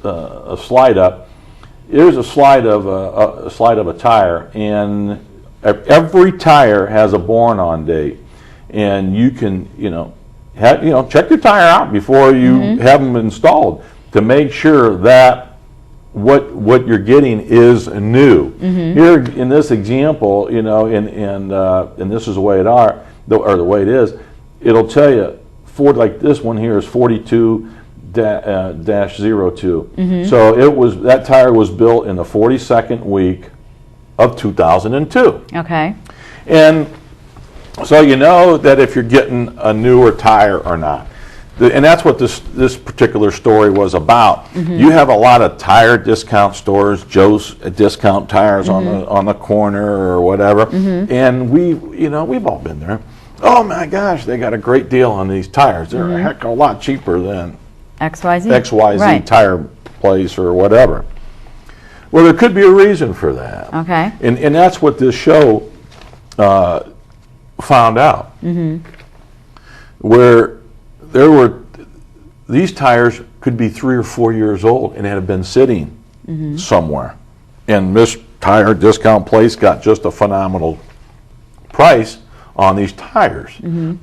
a slide up. Here's a slide of a tire, and every tire has a born-on date, and you can check your tire out before you have them installed to make sure that what you're getting is new. Here in this example, and this is the way the way it is. It'll tell you like this one here is 42-02. So that tire was built in the 42nd week of 2002. Okay. And so you know that if you're getting a newer tire or not. And that's what this particular story was about. You have a lot of tire discount stores, Joe's Discount Tires on the corner or whatever, and we've all been there. Oh my gosh, they got a great deal on these tires. They're a heck of a lot cheaper than XYZ right. tire place or whatever. Well, there could be a reason for that. Okay. And that's what this show found out. Where these tires could be 3 or 4 years old and had been sitting somewhere. And this tire discount place got just a phenomenal price on these tires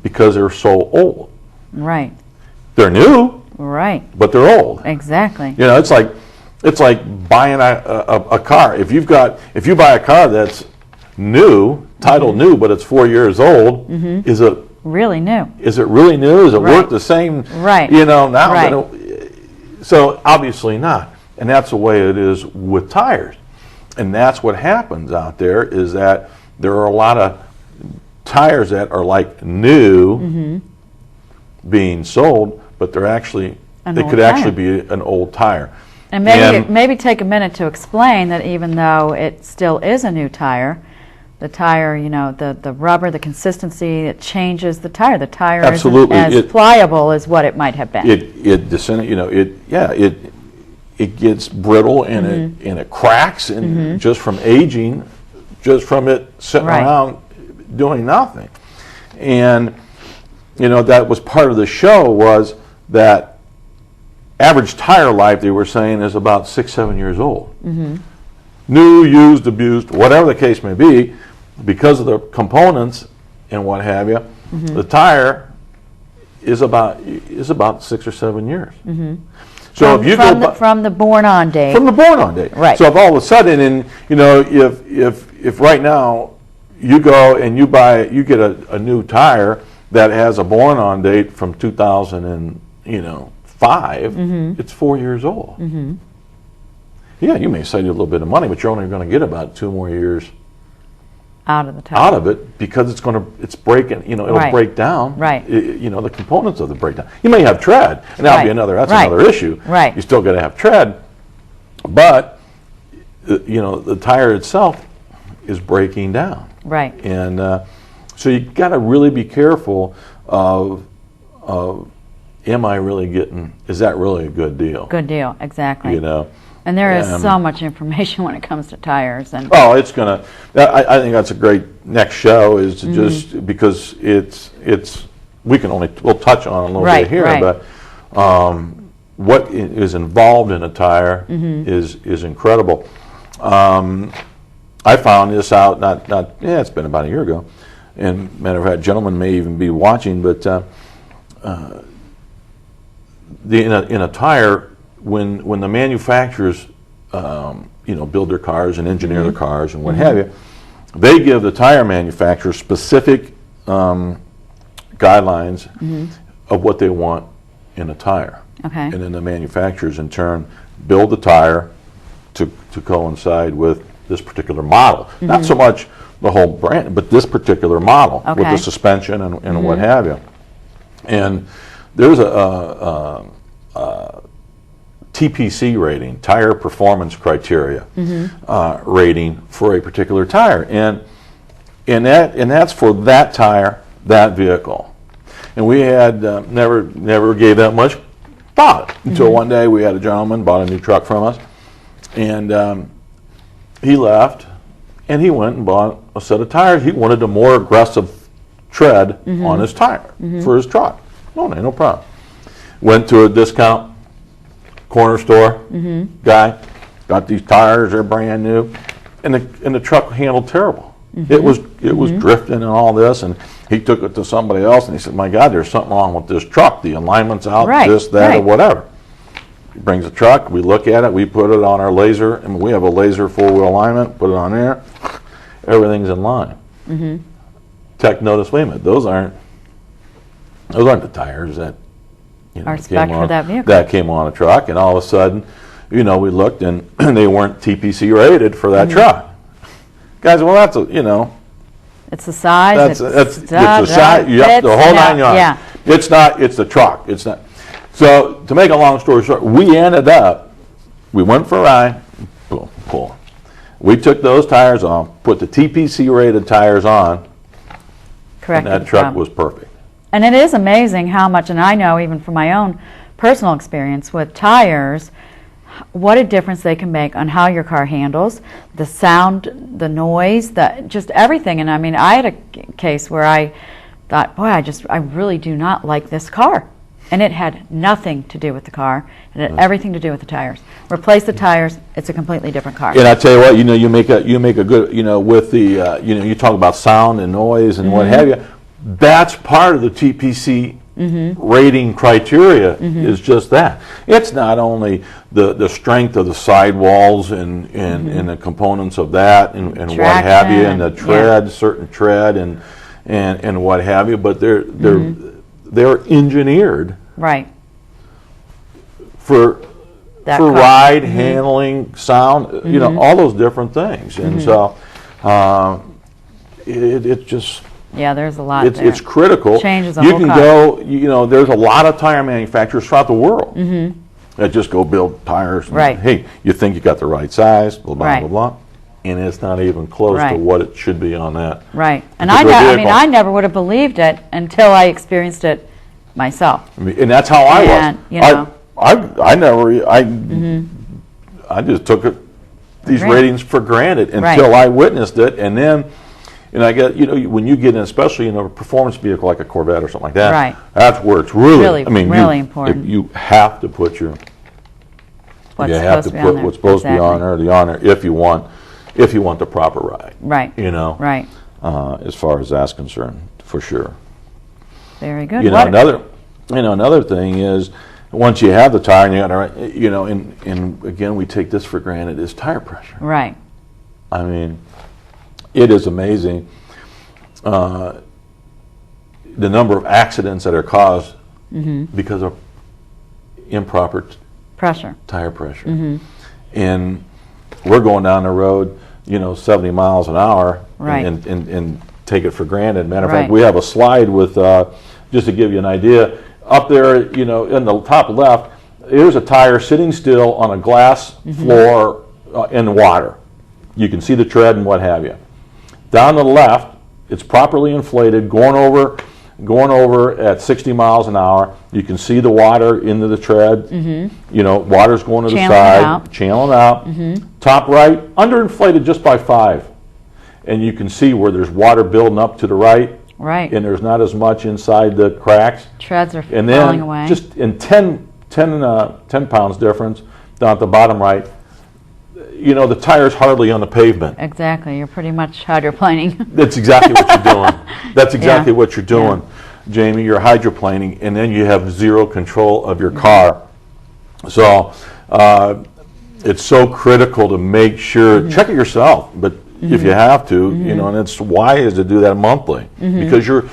because they're so old. Right. They're new, right, but they're old. Exactly. It's like buying a car. If you buy a car that's new, titled new, but it's 4 years old, is it really new? Is it really new? Is it right. worth the same? Right. Now. Right. So obviously not, and that's the way it is with tires, and that's what happens out there is that there are a lot of tires that are like new being sold, but they're actually actually be an old tire. And maybe take a minute to explain that even though it still is a new tire, the tire, the rubber, the consistency, it changes the tire. The tire absolutely isn't as pliable as what it might have been. It gets brittle and it cracks and just from aging, just from it sitting around doing nothing. And that was part of the show was that average tire life, they were saying, is about 6-7 years old. New, used, abused, whatever the case may be, because of the components and what have you, the tire is about 6 or 7 years. So if you from the born-on date. From the born-on date. Right. So if all of a sudden, and if right now you go and you get a new tire that has a born-on date from 2005, it's 4 years old. Yeah, you may save you a little bit of money, but you're only going to get about 2 more years out of the tire. Out of it because it's breaking. It'll break down. Right. The components of the breakdown. You may have tread, and that'll be another issue. Right. You still got to have tread, but the tire itself is breaking down. Right. And so you got to really be careful of am I really getting? Is that really a good deal? Good deal. Exactly. And there is Yeah, so much information when it comes to tires. And it's gonna. I think that's a great next show is to just because we'll touch on it a little bit here, but what is involved in a tire is incredible. I found this out it's been about a year ago, and matter of fact, gentlemen may even be watching, but in a tire. When the manufacturers, build their cars and engineer their cars and what have you, they give the tire manufacturers specific guidelines of what they want in a tire. Okay. And then the manufacturers, in turn, build the tire to coincide with this particular model. Not so much the whole brand, but this particular model with the suspension and what have you. And there's a TPC rating, tire performance criteria rating for a particular tire, and that's for that tire, that vehicle. And we had never gave that much thought until one day we had a gentleman bought a new truck from us, and he left and he went and bought a set of tires. He wanted a more aggressive tread on his tire for his truck. No problem. Went to a discount corner store guy, got these tires, they're brand new, and the truck handled terrible. It was drifting and all this, and he took it to somebody else, and he said, "My God, there's something wrong with this truck. The alignment's out, this, that, or whatever." He brings the truck, we look at it, we put it on our laser, and we have a laser four-wheel alignment, put it on there, everything's in line. Tech noticed, wait a minute, those aren't the tires that Are spec for that vehicle. that came on a truck, and all of a sudden, we looked and they weren't TPC rated for that truck. Guys, well, that's it's the size. it's the size. Yep, the whole 9 yards. Yeah. It's not. It's the truck. It's not. So to make a long story short, we went for a ride. Boom, pull. We took those tires off, put the TPC rated tires on, Correct. and that truck was perfect. And it is amazing how much, and I know even from my own personal experience with tires, what a difference they can make on how your car handles, the sound, the noise, just everything. And I mean, I had a case where I thought, boy, I really do not like this car. And it had nothing to do with the car. It had everything to do with the tires. Replace the tires, it's a completely different car. And I tell you what, you make a good, with the, you talk about sound and noise and what have you. That's part of the TPC rating criteria is just that. It's not only the strength of the sidewalls and the components of that and what have you, and the tread, certain tread and what have you, but they're engineered for ride, handling, sound, all those different things. And so it just... Yeah, there's a lot there. It's critical. Changes the you whole can car. go, there's a lot of tire manufacturers throughout the world that just go build tires. And, hey, you think you got the right size, blah, blah, blah, blah. And it's not even close to what it should be on that. Right. And I never would have believed it until I experienced it myself. And that's how I was. I just took these ratings for granted until I witnessed it, and then... And I get, when you get in, especially in a performance vehicle like a Corvette or something like that, that's where it's really important. You have to put what's supposed to be on there, if you want the proper ride. Right. As far as that's concerned, for sure. Very good. Another thing is, once you have the tire, and and again, we take this for granted, is tire pressure. Right. I mean, it is amazing the number of accidents that are caused because of improper tire pressure. And we're going down the road, 70 miles an hour and take it for granted. Matter of fact, we have a slide with, just to give you an idea, up there, in the top left, here's a tire sitting still on a glass floor in water. You can see the tread and what have you. Down to the left, it's properly inflated, going over at 60 miles an hour. You can see the water into the tread. Water's going to the side, channeling out. Top right, underinflated just by 5. And you can see where there's water building up to the right. Right. And there's not as much inside the cracks. Treads are falling away. And then just in 10 pounds difference down at the bottom right, the tire's hardly on the pavement. Exactly. You're pretty much hydroplaning. That's exactly what you're doing. That's exactly what you're doing, Jamie. You're hydroplaning, and then you have zero control of your car. So it's so critical to make sure, check it yourself, but if you have to, and it's wise to do that monthly, because your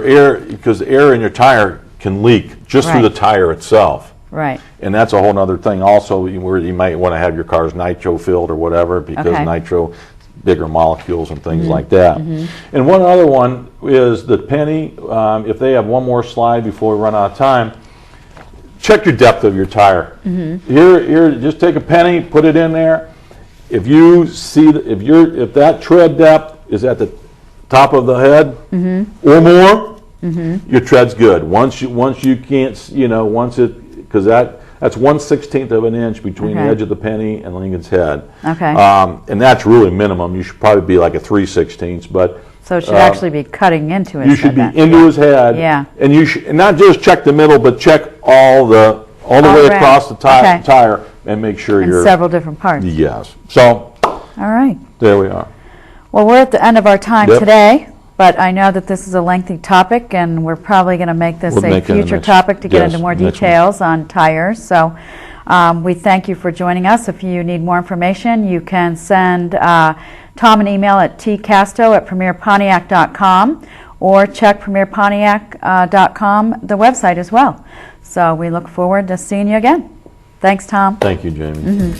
air in your tire can leak just through the tire itself. Right. And that's a whole other thing also, where you might want to have your cars nitro filled or whatever, because nitro, bigger molecules and things like that. And one other one is the penny. If they have one more slide before we run out of time, check your depth of your tire. Here, just take a penny, put it in there. If you see, if that tread depth is at the top of the head or more, your tread's good. Once you can't, because that's 1/16 of an inch between the edge of the penny and Lincoln's head. Okay. And that's really minimum. You should probably be like a 3/16, but. So it should actually be cutting into his head. You should be into his head. Yeah. And you should not just check the middle, but check all all the way around. across the Okay. tire, and make sure In you're, several different parts. yes. So, All right. there we are. Well, we're at the end of our time Yep. today, but I know that this is a lengthy topic, and we're probably going to make this We'll a make it a future next- topic to get yes, into more next one. details on tires. So we thank you for joining us. If you need more information, you can send Tom an email at tcasto@premierpontiac.com or check premierpontiac.com, the website as well. So we look forward to seeing you again. Thanks, Tom. Thank you, Jamie.